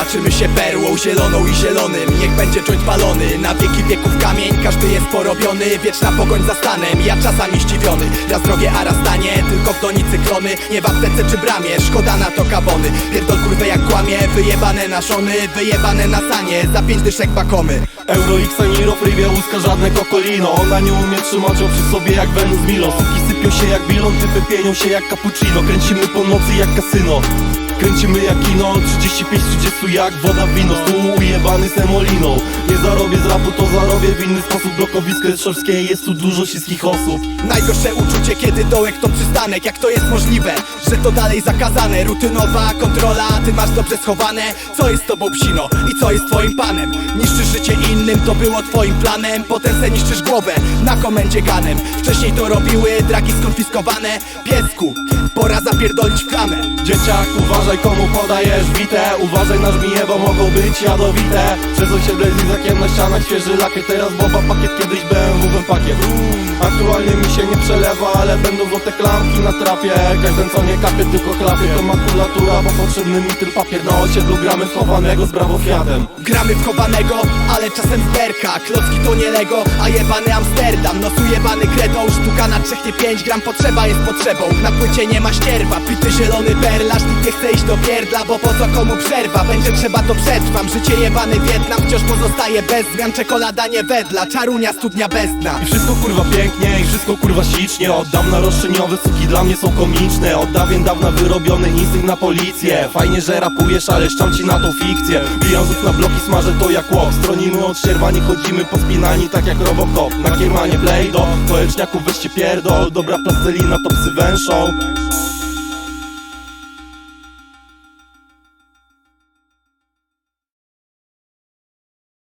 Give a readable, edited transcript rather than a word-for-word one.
Oznaczymy się perłą zieloną i zielonym. Niech będzie joint palony, na wieki wieków kamień. Każdy jest porobiony, wieczna pogoń za stanem. Ja czasami zdziwiony, raz drogie, a raz tanie. Tylko w donicy klony, nie w aptece czy bramie. Szkoda na to kabony, pierdol kurwę jak kłamie. Wyjebane na szony, wyjebane na sanie. Za 5 dyszek bakomy. Euro X, Niro, Frivia, łuska, żadne kokolino. Ona nie umie trzymać ją przy sobie jak Venus Milo. Suki sypią się jak bilon, typy pienią się jak cappuccino. Kręcimy po nocy jak kasyno, kręcimy jak kino. 35-30 jak woda w wino. Stół ujebany semoliną. Nie zarobię z rapu, to zarobię w inny sposób. Blokowisko jest szorstkie, jest tu dużo śliskich osób. Najgorsze uczucie, kiedy dołek to przystanek. Jak to jest możliwe, że to dalej zakazane? Rutynowa kontrola, ty masz dobrze schowane. Co jest z tobą psino i co jest twoim panem? Niszczysz życie innym, to było twoim planem. Potem se niszczysz głowę na komendzie ganem. Wcześniej to robiły dragi skonfiskowane. Piesku, pora zapierdolić w klamę. Dzieciak, uważaj komu podajesz witę. Uważaj na żmije, bo mogą być jadowite. Przez osiedle z lizakiem na ścianach, świeży lakier. Teraz boba pakiet, kiedyś BMW pakiet. Aktualnie mi się nie przelewa, ale będą złote klamki na trapie. Każdy co nie kapie, tylko chlapie. To makulatura, bo potrzebny mi ten papier. Na osiedlu gramy w chowanego z Brawo Fiatem. Gramy w chowanego, ale czasem w berka. Klocki to nie Lego, a jebany Amsterdam. Nosu jebany kretą, sztuka na 3 nie 5 gram. Potrzeba jest potrzebą, na płycie nie ma ścierwa. Pity zielony perlarz, nikt nie chce iść do pierdla. Bo po co komu przerwa, będzie trzeba to przetrwam. Życie jebany Wietnam, wciąż pozostaje bez zmian. Czekolada nie wedla, czarunia studnia bez dna. I wszystko kurwa pięknie, i wszystko kurwa ślicznie. Od dawna roszczeniowe suki dla mnie są komiczne. Od dawien dawna wyrobiony instynkt na policję. Fajnie, że rapujesz, ale szczam ci na tą fikcję. Bijam zów na bloki, smażę to jak łok. Stronimy od ścierwa, nie chodzimy pospinani tak jak Robocop. Na kiermanie Play-Doh, do eczniaków weźcie pierdol. Dobra plastelina to psy węszą.